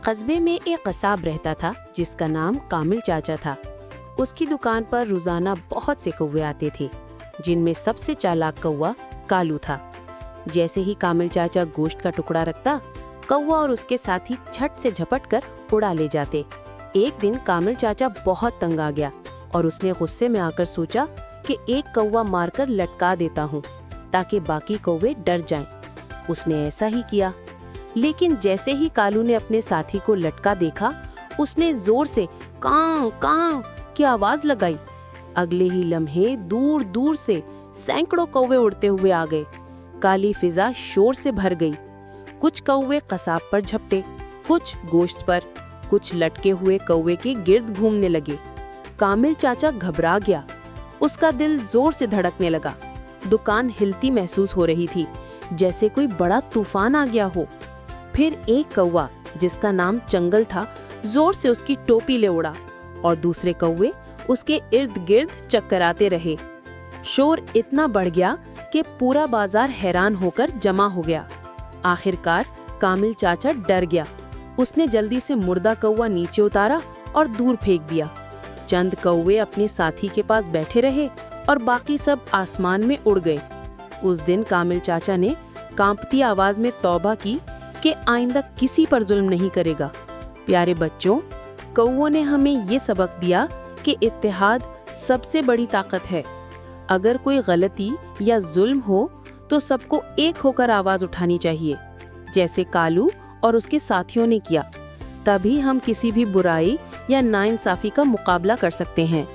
कस्बे में एक कसाब रहता था जिसका नाम कामिल चाचा था। उसकी दुकान पर रोजाना बहुत से कौवे आते थे, जिनमें सबसे चालाक कौवा कालू था। जैसे ही कामिल चाचा गोश्त का टुकड़ा रखता, कौवा और उसके साथी झट से झपट कर उड़ा ले जाते। एक दिन कामिल चाचा बहुत तंग आ गया और उसने गुस्से में आकर सोचा कि एक कौवा मारकर लटका देता हूँ ताकि बाकी कौवे डर जाएं। उसने ऐसा ही किया, लेकिन जैसे ही कालू ने अपने साथी को लटका देखा, उसने जोर से कां कां की आवाज लगाई। अगले ही लम्हे दूर दूर से सैकड़ों कौवे उड़ते हुए आ गए। काली फिजा शोर से भर गई। कुछ कौवे कसाब पर झपटे, कुछ गोश्त पर, कुछ लटके हुए कौवे के गिर्द घूमने लगे। कामिल चाचा घबरा गया। उसका दिल जोर से धड़कने लगा। दुकान हिलती महसूस हो रही थी, जैसे कोई बड़ा तूफान आ गया हो। फिर एक कौवा जिसका नाम चंगल था जोर से उसकी टोपी ले उड़ा और दूसरे कौवे उसके इर्द गिर्द चक्कराते रहे। शोर इतना बढ़ गया कि पूरा बाजार हैरान होकर जमा हो गया। आखिरकार कामिल चाचा डर गया। उसने जल्दी से मुर्दा कौवा नीचे उतारा और दूर फेंक दिया। चंद कौवे अपने साथी के पास बैठे रहे और बाकी सब आसमान में उड़ गए। उस दिन कामिल चाचा ने कांपती आवाज में तौबा की कि आइंदा किसी पर जुल्म नहीं करेगा। प्यारे बच्चों, कौवों ने हमें ये सबक दिया कि इत्तेहाद सबसे बड़ी ताकत है। अगर कोई गलती या जुल्म हो तो सबको एक होकर आवाज उठानी चाहिए, जैसे कालू और उसके साथियों ने किया। तभी हम किसी भी बुराई या नाइंसाफी का मुकाबला कर सकते हैं।